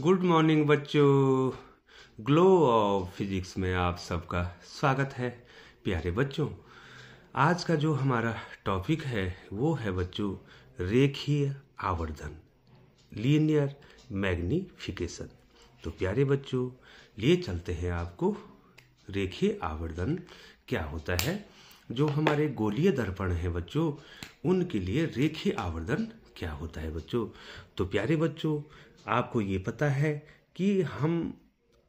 Good morning बच्चों। Glow of physics में आप सबका स्वागत है। प्यारे बच्चों, आज का जो हमारा टॉपिक है वो है बच्चों रेखीय आवर्धन, लीनियर मैग्नीफिकेशन। तो प्यारे बच्चों, लिए चलते हैं आपको रेखीय आवर्धन क्या होता है। जो हमारे गोलीय दर्पण है बच्चों, उनके लिए रेखीय आवर्धन क्या होता है बच्चों। तो प्यारे बच्चों, आपको ये पता है कि हम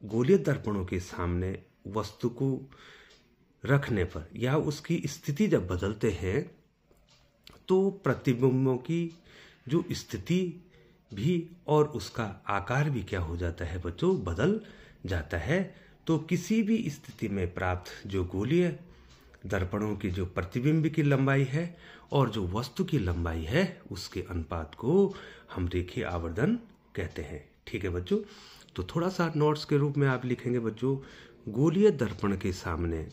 गोलीय दर्पणों के सामने वस्तु को रखने पर या उसकी स्थिति जब बदलते हैं तो प्रतिबिंबों की जो स्थिति भी और उसका आकार भी क्या हो जाता है बच्चों, बदल जाता है। तो किसी भी स्थिति में प्राप्त जो गोलीय दर्पणों की जो प्रतिबिंब की लंबाई है और जो वस्तु की लंबाई है, उसके अनुपात को हम रेखीय आवर्धन कहते हैं। ठीक है बच्चों, तो थोड़ा सा नोट्स के रूप में आप लिखेंगे बच्चों, गोलीय दर्पण के सामने,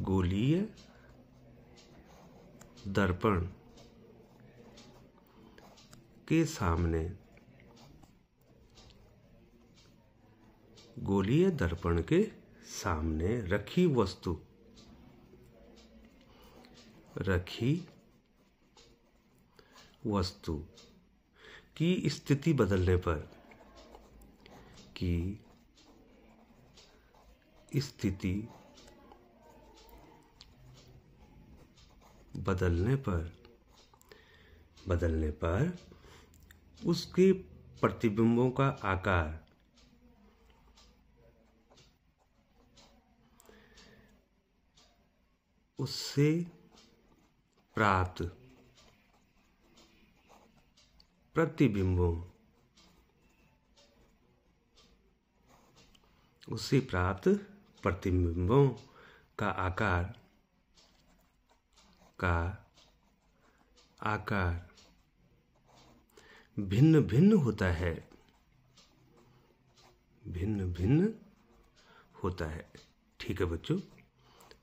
गोलीय दर्पण के सामने, गोलीय दर्पण के सामने रखी वस्तु, की स्थिति बदलने पर, बदलने पर उसके प्रतिबिंबों का आकार उससे प्राप्त प्रतिबिंबों का आकार भिन्न भिन्न होता है। ठीक है बच्चों,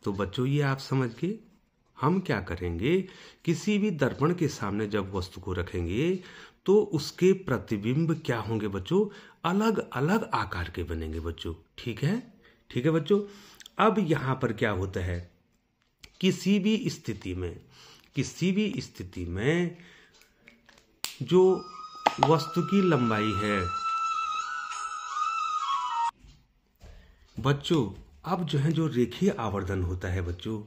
तो बच्चों ये आप समझ के हम क्या करेंगे, किसी भी दर्पण के सामने जब वस्तु को रखेंगे तो उसके प्रतिबिंब क्या होंगे बच्चों, अलग अलग आकार के बनेंगे बच्चों। ठीक है बच्चों। अब यहाँ पर क्या होता है, किसी भी स्थिति में जो वस्तु की लंबाई है बच्चों, अब जो है जो रेखीय आवर्धन होता है बच्चों,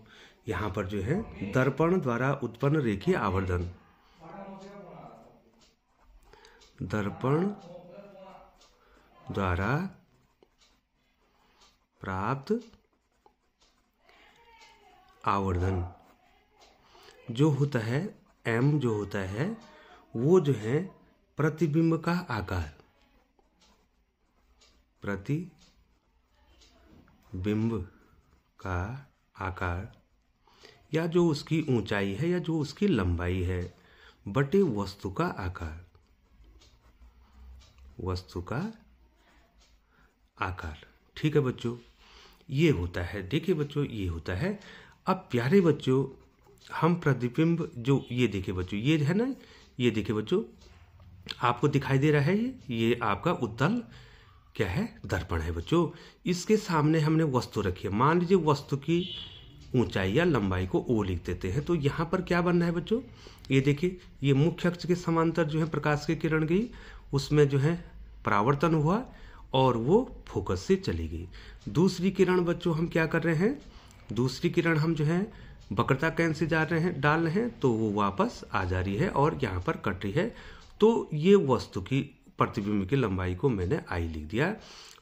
यहाँ पर जो है दर्पण द्वारा उत्पन्न रेखीय आवर्धन, दर्पण द्वारा प्राप्त आवर्धन जो होता है m, जो होता है वो जो है प्रतिबिंब का आकार, या जो उसकी ऊंचाई है या जो उसकी लंबाई है बटे वस्तु का आकार। ठीक है बच्चों, ये होता है। देखिए बच्चों, ये होता है। अब प्यारे बच्चों, हम प्रतिबिंब जो ये देखिए बच्चों, ये है ना, ये देखिए बच्चों, आपको दिखाई दे रहा है ये आपका उत्तल क्या है, दर्पण है बच्चों। इसके सामने हमने वस्तु रखी है। मान लीजिए वस्तु की ऊंचाई या लंबाई को ओ लिख देते हैं। तो यहाँ पर क्या बनना है बच्चों, ये देखिए, ये मुख्य अक्ष के समांतर जो है प्रकाश की किरण गई, उसमें जो है परावर्तन हुआ और वो फोकस से चली गई। दूसरी किरण बच्चों हम क्या कर रहे हैं, दूसरी किरण हम जो है वक्रता कैन से डाल रहे हैं, तो वो वापस आ जा रही है और यहाँ पर कट रही है। तो ये वस्तु की प्रतिबिंब की लंबाई को मैंने आई लिख दिया।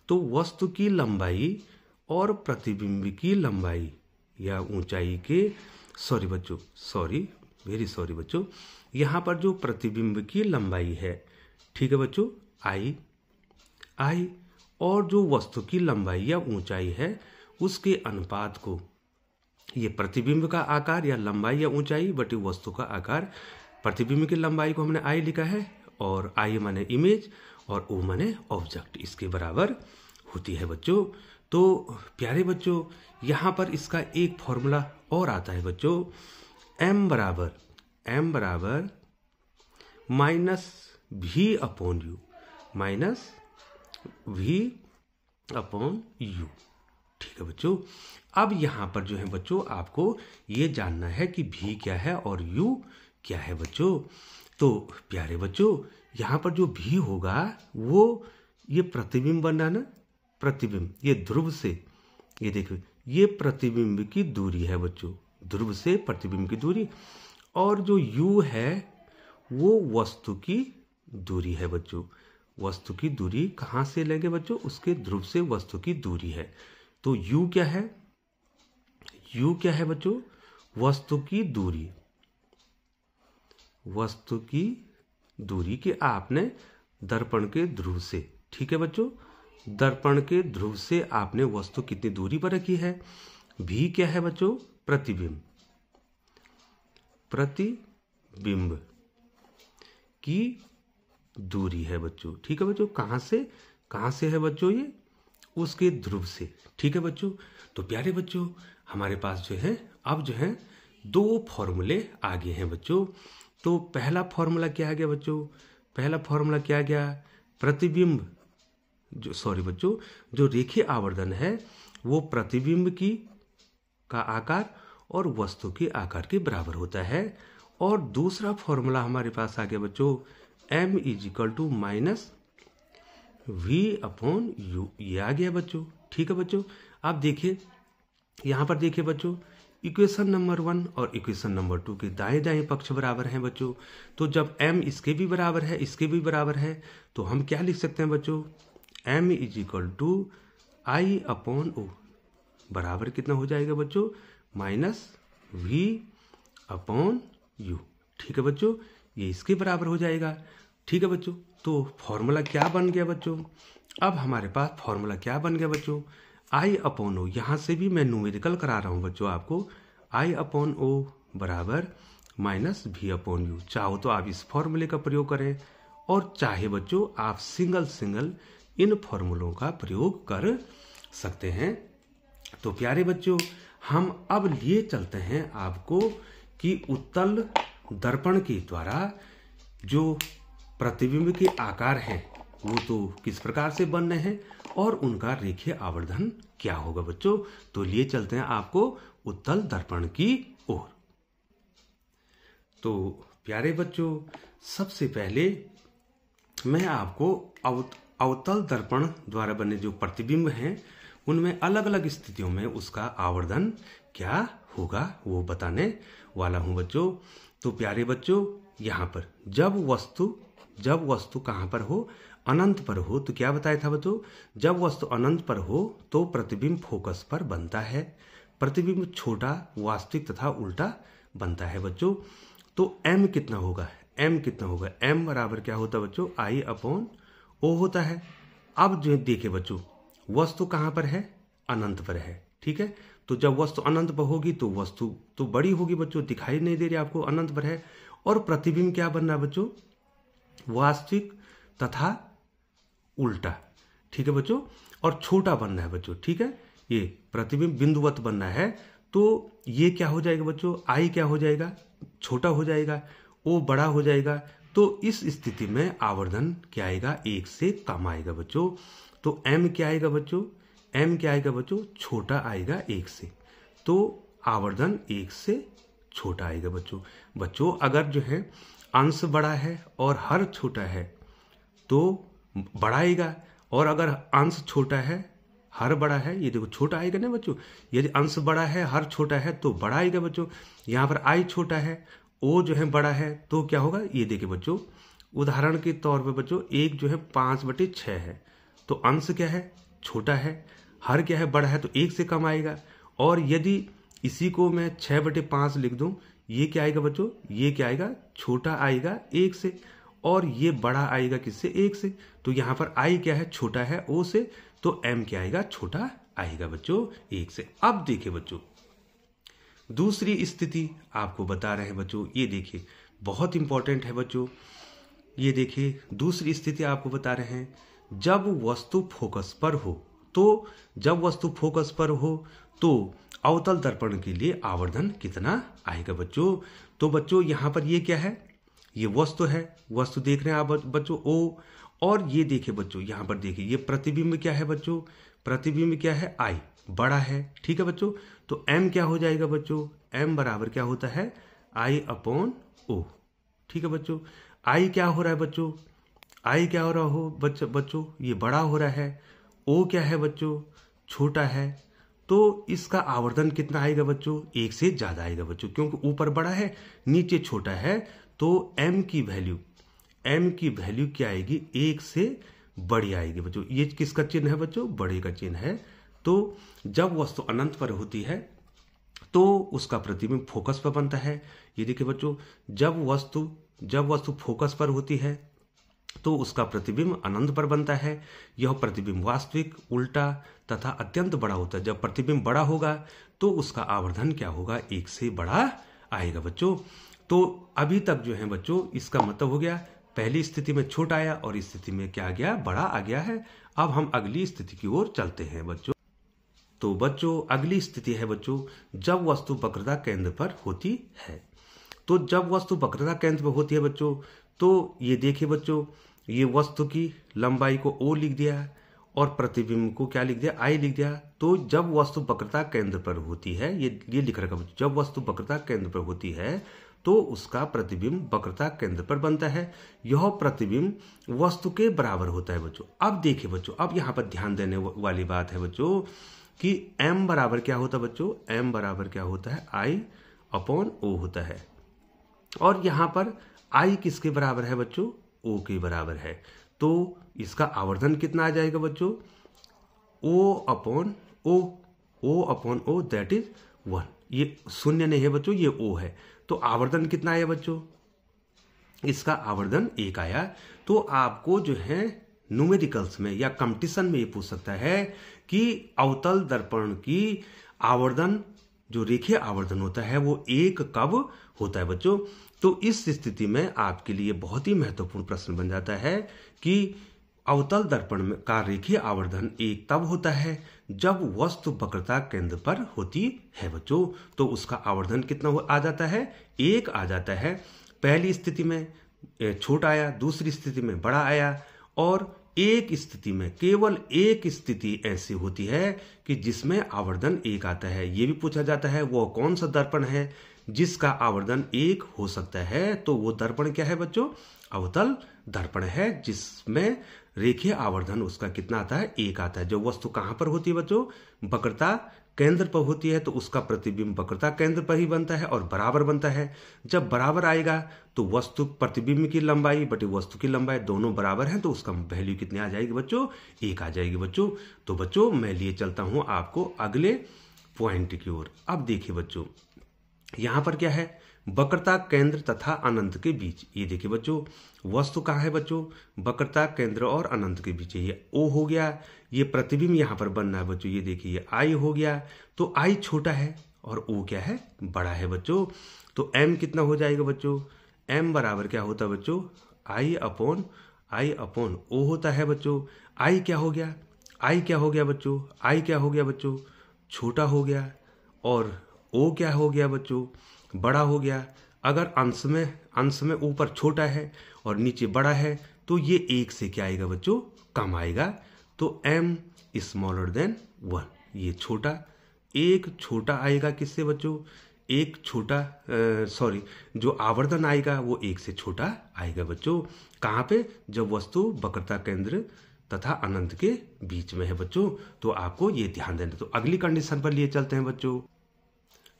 तो वस्तु की लंबाई और प्रतिबिंब की लंबाई या ऊंचाई के, वेरी सॉरी बच्चों, यहाँ पर जो प्रतिबिंब की लंबाई है, ठीक है बच्चों, आई और जो वस्तु की लंबाई या ऊंचाई है उसके अनुपात को, ये प्रतिबिंब का आकार या लंबाई या ऊंचाई बटे वस्तु का आकार, प्रतिबिंब की लंबाई को हमने आई लिखा है और आई माने इमेज और ओ माने ऑब्जेक्ट, इसके बराबर होती है बच्चों। तो प्यारे बच्चों, यहाँ पर इसका एक फॉर्मूला और आता है बच्चों, m बराबर -v/u। Minus V upon U. ठीक है बच्चों, अब यहाँ पर जो है बच्चों आपको ये जानना है कि भी क्या है और यू क्या है बच्चों। तो प्यारे बच्चों, यहाँ पर जो भी होगा वो ये प्रतिबिंब बना ना, प्रतिबिंब ये ध्रुव से, ये देखो ये प्रतिबिंब की दूरी है बच्चों, ध्रुव से प्रतिबिंब की दूरी। और जो u है वो वस्तु की दूरी है बच्चों। वस्तु की दूरी कहाँ से लेंगे बच्चों, उसके ध्रुव से वस्तु की दूरी है। तो u क्या है, u क्या है बच्चों, वस्तु की दूरी, वस्तु की दूरी के आपने दर्पण के ध्रुव से, ठीक है बच्चों, दर्पण के ध्रुव से आपने वस्तु कितनी दूरी पर रखी है। भी क्या है बच्चों, प्रतिबिंब, प्रतिबिंब की दूरी है बच्चों। ठीक है बच्चों, कहां से है बच्चों, ये उसके ध्रुव से। ठीक है बच्चों, तो प्यारे बच्चों हमारे पास जो है अब जो है दो फॉर्मूले आगे हैं बच्चों। तो पहला फॉर्मूला क्या आ गया बच्चों, पहला फॉर्मूला क्या आ गया, प्रतिबिंब जो रेखीय आवर्धन है वो प्रतिबिंब की का आकार और वस्तु के आकार के बराबर होता है। और दूसरा फॉर्मूला हमारे पास आ गया बच्चों, m = minus V upon U, ये आ गया बच्चों। ठीक है बच्चों, अब देखिए यहाँ पर देखिए बच्चों, इक्वेशन नंबर 1 और इक्वेशन नंबर 2 के दाएं दाएं पक्ष बराबर हैं बच्चों। तो जब m इसके भी बराबर है इसके भी बराबर है तो हम क्या लिख सकते हैं बच्चों, m = I अपॉन ओ, बराबर कितना हो जाएगा बच्चों, माइनस v अपॉन यू। ठीक है बच्चों, ये इसके बराबर हो जाएगा। ठीक है बच्चों, तो फॉर्मूला क्या बन गया बच्चों, अब हमारे पास फॉर्मूला क्या बन गया बच्चों, I अपॉन ओ, यहाँ से भी मैं न्यूमेरिकल करा रहा हूँ बच्चों आपको, I अपॉन ओ बराबर माइनस भी अपॉन यू। चाहो तो आप इस फॉर्मूले का प्रयोग करें और चाहे बच्चों आप सिंगल इन फॉर्मूलों का प्रयोग कर सकते हैं। तो प्यारे बच्चों हम अब लिए चलते हैं आपको कि उत्तल दर्पण के द्वारा जो प्रतिबिंब के आकार हैं वो तो किस प्रकार से बन रहे हैं और उनका रेखीय आवर्धन क्या होगा बच्चों। तो लिए चलते हैं आपको उत्तल दर्पण की ओर। तो प्यारे बच्चों सबसे पहले मैं आपको अवतल दर्पण द्वारा बने जो प्रतिबिंब हैं उनमें अलग अलग स्थितियों में उसका आवर्धन क्या होगा वो बताने वाला हूं बच्चों। तो प्यारे बच्चों यहाँ पर जब वस्तु कहाँ पर हो, अनंत पर हो, तो क्या बताया था बच्चों, जब वस्तु अनंत पर हो तो प्रतिबिंब फोकस पर बनता है, प्रतिबिंब छोटा वास्तविक तथा उल्टा बनता है बच्चों। तो m कितना होगा, m बराबर क्या होता है बच्चों, I अपॉन ओ होता है। अब जो देखिए बच्चों वस्तु कहाँ पर है, अनंत पर है। ठीक है, तो जब वस्तु अनंत पर होगी तो वस्तु तो बड़ी होगी बच्चों, दिखाई नहीं दे रही आपको, अनंत पर है। और प्रतिबिंब क्या बन रहा है बच्चों, वास्तविक तथा उल्टा। ठीक है बच्चों, और छोटा बनना है बच्चों। ठीक है, ये प्रतिबिंब बिंदुवत बनना है तो ये क्या हो जाएगा बच्चों, I क्या हो जाएगा, छोटा हो जाएगा, O बड़ा हो जाएगा। तो इस स्थिति में आवर्धन क्या आएगा, 1 से कम आएगा बच्चों। तो m क्या आएगा बच्चों, m क्या आएगा बच्चों, छोटा आएगा 1 से, तो आवर्धन 1 से छोटा आएगा बच्चों। अगर जो है अंश बड़ा है और हर छोटा है तो बड़ा आएगा, और अगर अंश छोटा है हर बड़ा है, ये देखो छोटा आएगा ना बच्चों, यदि अंश बड़ा है हर छोटा है तो बड़ा आएगा बच्चों। यहाँ पर I छोटा है, O जो है बड़ा है, तो क्या होगा, ये देखिए बच्चों उदाहरण के तौर पे बच्चों 1 जो है 5/6 है, तो अंश क्या है, छोटा है, हर क्या है, बड़ा है, तो 1 से कम आएगा। और यदि इसी को मैं 6/5 लिख दूं, ये क्या आएगा बच्चों, ये क्या आएगा, छोटा आएगा 1 से, और ये बड़ा आएगा किससे, 1 से। तो यहाँ पर I क्या है, छोटा है O से, तो M क्या आएगा, छोटा आएगा बच्चों 1 से। अब देखिए बच्चों दूसरी स्थिति आपको बता रहे हैं बच्चों, ये देखिए बहुत इंपॉर्टेंट है बच्चों। ये देखिए दूसरी स्थिति आपको बता रहे हैं, जब वस्तु फोकस पर हो, तो जब वस्तु फोकस पर हो तो अवतल दर्पण के लिए आवर्धन कितना आएगा बच्चों। तो बच्चों यहाँ पर ये क्या है, ये वस्तु है, वस्तु देख रहे हैं आप बच्चों O, और ये देखिए बच्चों, यहाँ पर देखिए ये प्रतिबिंब क्या है बच्चों, प्रतिबिंब क्या है आई, बड़ा है, ठीक है बच्चों। तो m क्या हो जाएगा बच्चों, m बराबर क्या होता है I अपॉन ओ, ठीक है बच्चों। I क्या हो रहा है बच्चों, I क्या हो रहा हो बच्चों, ये बड़ा हो रहा है, O क्या है बच्चों, छोटा है। तो इसका आवर्धन कितना आएगा बच्चों, एक से ज्यादा आएगा बच्चों, क्योंकि ऊपर बड़ा है नीचे छोटा है। तो m की वैल्यू क्या आएगी, एक से बड़ी आएगी बच्चों। ये किसका चिन्ह है बच्चों, बड़े का चिन्ह है। तो जब वस्तु अनंत पर होती है तो उसका प्रतिबिंब फोकस पर बनता है। ये देखिए बच्चों, जब वस्तु फोकस पर होती है तो उसका प्रतिबिंब अनंत पर बनता है। यह प्रतिबिंब वास्तविक, उल्टा तथा अत्यंत बड़ा होता है। जब प्रतिबिंब बड़ा होगा तो उसका आवर्धन क्या होगा, एक से बड़ा आएगा बच्चों। तो अभी तक जो है बच्चों, इसका मतलब हो गया पहली स्थिति में छोटा आया और इस स्थिति में क्या आ गया, बड़ा आ गया है। अब हम अगली स्थिति की ओर चलते हैं बच्चों। तो बच्चों अगली स्थिति है बच्चों, जब वस्तु वक्रता केंद्र पर होती है। तो जब वस्तु वक्रता केंद्र पर होती है बच्चों, तो ये देखिए बच्चों, ये वस्तु की लंबाई को ओ लिख दिया और प्रतिबिंब को क्या लिख दिया, आई लिख दिया। तो जब वस्तु वक्रता केंद्र पर होती है, ये लिख रखा बच्चों, जब वस्तु वक्रता केंद्र पर होती है तो उसका प्रतिबिंब वक्रता केंद्र पर बनता है। यह प्रतिबिंब वस्तु के बराबर होता है बच्चों। अब देखिए बच्चों, अब यहाँ पर ध्यान देने वाली बात है बच्चों कि m बराबर क्या होता है बच्चों, m बराबर क्या होता है, I अपॉन ओ होता है। और यहाँ पर I किसके बराबर है बच्चों, O के बराबर है। तो इसका आवर्धन कितना आ जाएगा बच्चों, O upon O that is 1। ये शून्य नहीं है बच्चों, ये O है। तो आवर्धन कितना आया बच्चों, इसका आवर्धन 1 आया। तो आपको जो है न्यूमेरिकल्स में या कंपटीशन में ये पूछ सकता है कि अवतल दर्पण की आवर्धन, जो रेखीय आवर्धन होता है वो 1 कब होता है बच्चों। तो इस स्थिति में आपके लिए बहुत ही महत्वपूर्ण प्रश्न बन जाता है कि अवतल दर्पण में का रेखीय आवर्धन 1 तब होता है जब वस्तु वक्रता केंद्र पर होती है बच्चों। तो उसका आवर्धन कितना आ जाता है, 1 आ जाता है। पहली स्थिति में छोटा आया, दूसरी स्थिति में बड़ा आया, और एक स्थिति में, केवल एक स्थिति ऐसी होती है कि जिसमें आवर्धन 1 आता है। यह भी पूछा जाता है वो कौन सा दर्पण है जिसका आवर्धन 1 हो सकता है। तो वो दर्पण क्या है बच्चों, अवतल दर्पण है, जिसमें रेखीय आवर्धन उसका कितना आता है, 1 आता है। जो वस्तु कहां पर होती है बच्चों, वक्रता केंद्र पर होती है, तो उसका प्रतिबिंब वक्रता केंद्र पर ही बनता है और बराबर बनता है। जब बराबर आएगा तो वस्तु प्रतिबिंब की लंबाई बटे वस्तु की लंबाई दोनों बराबर हैं, तो उसका वैल्यू कितनी आ जाएगी बच्चों, 1 आ जाएगी बच्चों। तो बच्चों मैं लिए चलता हूं आपको अगले पॉइंट की ओर। अब देखिए बच्चों, यहां पर क्या है, वक्रता केंद्र तथा अनंत के बीच। ये देखिए बच्चों, वस्तु कहाँ है बच्चों, वक्रता केंद्र और अनंत के बीच। ये O हो गया, ये प्रतिबिंब यहाँ पर बनना है बच्चों। ये देखिए ये I हो गया, तो I छोटा है और O क्या है, बड़ा है बच्चों। तो M कितना हो जाएगा बच्चों, M बराबर क्या होता है बच्चों, I अपॉन O होता है बच्चों। I क्या हो गया, I क्या हो गया बच्चों, I क्या हो गया बच्चों, छोटा हो गया, और O क्या हो गया बच्चों, बड़ा हो गया। अगर अंश में ऊपर छोटा है और नीचे बड़ा है तो ये 1 से क्या आएगा बच्चों, कम आएगा। तो m स्मॉलर देन 1, ये छोटा, 1 छोटा आएगा किससे बच्चों, जो आवर्धन आएगा वो 1 से छोटा आएगा बच्चों। कहाँ पे, जब वस्तु वक्रता केंद्र तथा अनंत के बीच में है बच्चों। तो आपको ये ध्यान देना। तो अगली कंडीशन पर लिए चलते हैं बच्चों।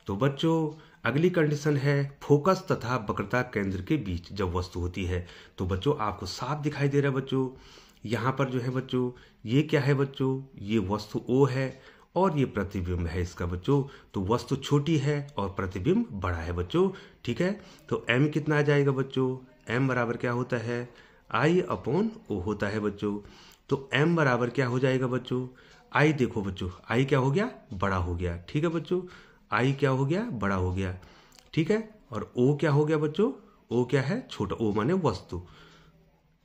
तो बच्चों अगली कंडीशन है फोकस तथा वक्रता केंद्र के बीच जब वस्तु होती है। तो बच्चों आपको साफ दिखाई दे रहा है बच्चों, यहाँ पर जो है बच्चों, ये क्या है बच्चों, ये वस्तु O है और ये प्रतिबिंब है इसका बच्चों। तो वस्तु छोटी है और प्रतिबिंब बड़ा है बच्चों, ठीक है। तो M कितना आ जाएगा बच्चों, M बराबर क्या होता है, I अपॉन O होता है बच्चों। तो M बराबर क्या हो जाएगा बच्चों, I देखो बच्चों, I क्या हो गया, बड़ा हो गया, ठीक है बच्चों। I क्या हो गया, बड़ा हो गया, ठीक है। और O क्या हो गया बच्चों, O क्या है, छोटा, O माने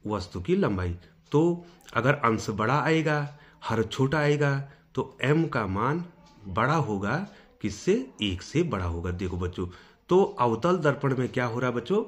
वस्तु की लंबाई। तो अगर अंश बड़ा आएगा, हर छोटा आएगा, तो M का मान बड़ा होगा, किससे, 1 से बड़ा होगा। देखो बच्चों, तो अवतल दर्पण में क्या हो रहा है बच्चों,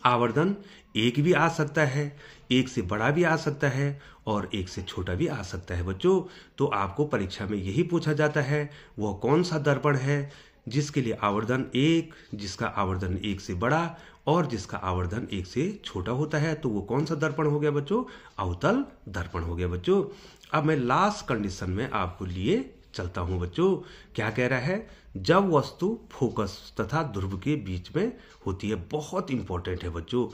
आवर्धन एक भी आ सकता है, एक से बड़ा भी आ सकता है और एक से छोटा भी आ सकता है बच्चों। तो आपको परीक्षा में यही पूछा जाता है, वह कौन सा दर्पण है जिसके लिए आवर्धन एक, जिसका आवर्धन एक से बड़ा और जिसका आवर्धन एक से छोटा होता है। तो वो कौन सा दर्पण हो गया बच्चों? अवतल दर्पण हो गया बच्चों। अब मैं लास्ट कंडीशन में आपको लिए चलता हूं बच्चों। क्या कह रहा है? जब वस्तु फोकस तथा ध्रुव के बीच में होती है। बहुत इंपॉर्टेंट है बच्चों।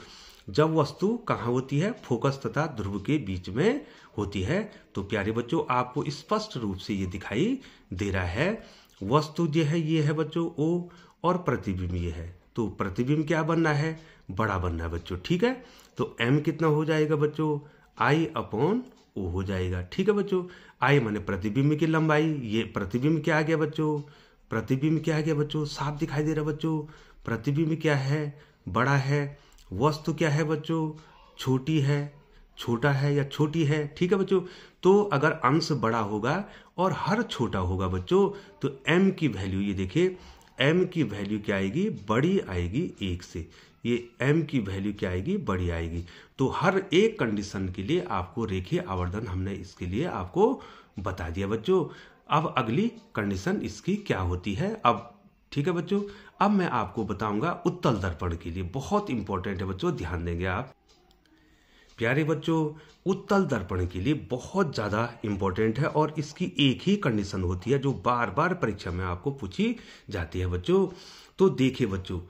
जब वस्तु कहाँ होती है? फोकस तथा ध्रुव के बीच में होती है। तो प्यारे बच्चों, आपको स्पष्ट रूप से ये दिखाई दे रहा है, वस्तु जो है ये है बच्चों O और प्रतिबिंब ये है। तो प्रतिबिंब क्या बनना है? बड़ा बनना है बच्चों। ठीक है, तो m कितना हो जाएगा बच्चों? I/O हो जाएगा। ठीक है बच्चों, I माने प्रतिबिंब की लंबाई। ये प्रतिबिंब क्या आ गया बच्चों? प्रतिबिंब क्या आ गया बच्चों? साफ दिखाई दे रहा बच्चों। प्रतिबिंब क्या है? बड़ा है। वस्तु क्या है बच्चों? छोटी है, छोटा है या छोटी है। ठीक है बच्चों, तो अगर अंश बड़ा होगा और हर छोटा होगा बच्चों, तो m की वैल्यू, ये देखिए m की वैल्यू क्या आएगी? बड़ी आएगी एक से। ये m की वैल्यू क्या आएगी? बड़ी आएगी। तो हर एक कंडीशन के लिए आपको रेखीय आवर्धन हमने इसके लिए आपको बता दिया बच्चों। अब अगली कंडीशन इसकी क्या होती है अब? ठीक है बच्चों, अब मैं आपको बताऊंगा उत्तल दर्पण के लिए। बहुत इंपॉर्टेंट है बच्चों, ध्यान देंगे आप। प्यारे बच्चों, उत्तल दर्पण के लिए बहुत ज़्यादा इंपॉर्टेंट है और इसकी एक ही कंडीशन होती है जो बार बार परीक्षा में आपको पूछी जाती है बच्चों। तो देखिए बच्चों,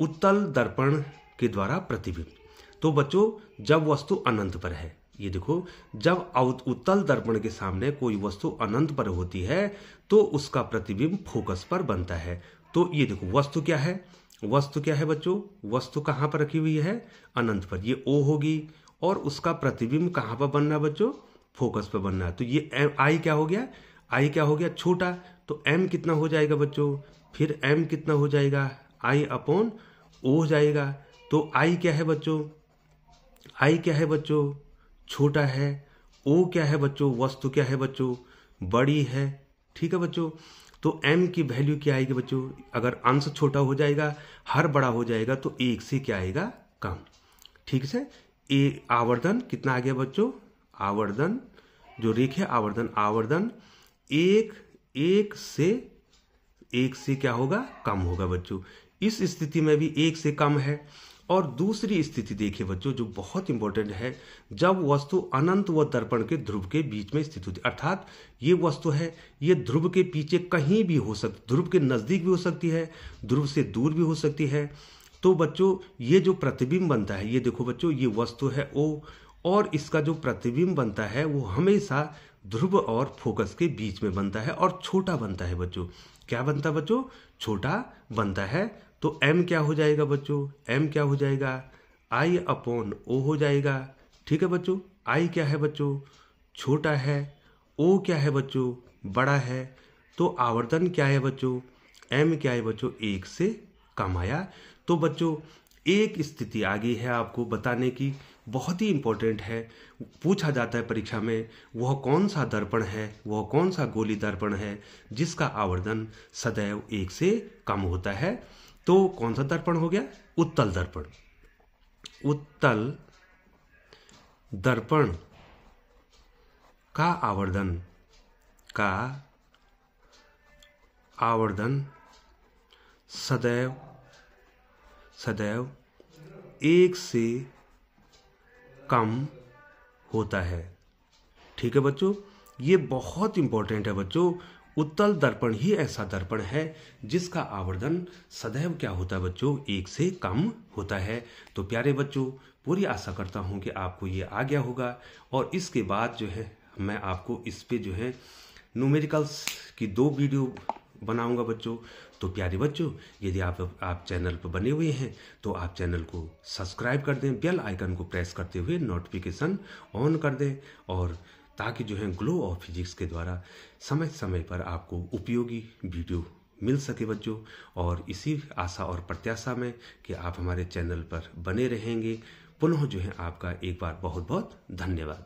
उत्तल दर्पण के द्वारा प्रतिबिंब। तो बच्चों, जब वस्तु अनंत पर है, ये देखो, जब उत्तल दर्पण के सामने कोई वस्तु अनंत पर होती है तो उसका प्रतिबिंब फोकस पर बनता है। तो ये देखो, वस्तु क्या है? वस्तु क्या है बच्चों? वस्तु कहाँ पर रखी हुई है? अनंत पर। ये O होगी और उसका प्रतिबिंब कहाँ पर बनना है बच्चों? फोकस पर बनना है। तो ये I क्या हो गया? I क्या हो गया? छोटा। तो M कितना हो जाएगा बच्चों? फिर M कितना हो जाएगा? I/O हो जाएगा। तो I क्या है बच्चों? I क्या है बच्चों? छोटा है। O क्या है बच्चों? वस्तु क्या है बच्चों? बड़ी है। ठीक है बच्चों, तो m की वैल्यू क्या आएगी बच्चों? अगर अंश छोटा हो जाएगा, हर बड़ा हो जाएगा, तो एक से क्या आएगा? कम। ठीक है, आवर्धन कितना आ गया बच्चों? आवर्धन, जो रेखीय आवर्धन, आवर्धन एक से क्या होगा? कम होगा बच्चों। इस स्थिति में भी एक से कम है। और दूसरी स्थिति देखिए बच्चों, जो बहुत इंपॉर्टेंट है, जब वस्तु अनंत व दर्पण के ध्रुव के बीच में स्थित होती है। अर्थात ये वस्तु है, ये ध्रुव के पीछे कहीं भी हो सकती, ध्रुव के नजदीक भी हो सकती है, ध्रुव से दूर भी हो सकती है। तो बच्चों, ये जो प्रतिबिंब बनता है, ये देखो बच्चों, ये वस्तु है O और इसका जो प्रतिबिंब बनता है वो हमेशा ध्रुव और फोकस के बीच में बनता है और छोटा बनता है बच्चों। क्या बनता है बच्चों? छोटा बनता है। तो m क्या हो जाएगा बच्चों? m क्या हो जाएगा? I/O हो जाएगा। ठीक है बच्चों, I क्या है बच्चों? छोटा है। O क्या है बच्चों? बड़ा है। तो आवर्धन क्या है बच्चों? m क्या है बच्चों? एक से कम आया। तो बच्चों, एक स्थिति आ गई है आपको बताने की, बहुत ही इंपॉर्टेंट है, पूछा जाता है परीक्षा में, वह कौन सा दर्पण है, वह कौन सा गोली दर्पण है जिसका आवर्धन सदैव एक से कम होता है। तो कौन सा दर्पण हो गया? उत्तल दर्पण। उत्तल दर्पण का आवर्धन सदैव एक से कम होता है। ठीक है बच्चों, ये बहुत इंपॉर्टेंट है बच्चों। उत्तल दर्पण ही ऐसा दर्पण है जिसका आवर्धन सदैव क्या होता है बच्चों? एक से कम होता है। तो प्यारे बच्चों, पूरी आशा करता हूं कि आपको ये आ गया होगा और इसके बाद जो है मैं आपको इस पे जो है न्यूमेरिकल्स की 2 वीडियो बनाऊंगा बच्चों। तो प्यारे बच्चों, यदि आप चैनल पर बने हुए हैं तो आप चैनल को सब्सक्राइब कर दें, बेल आइकन को प्रेस करते हुए नोटिफिकेशन ऑन कर दें, और ताकि जो है ग्लो ऑफ फिजिक्स के द्वारा समय समय पर आपको उपयोगी वीडियो मिल सके बच्चों। और इसी आशा और प्रत्याशा में कि आप हमारे चैनल पर बने रहेंगे, पुनः जो है आपका एक बार बहुत बहुत धन्यवाद।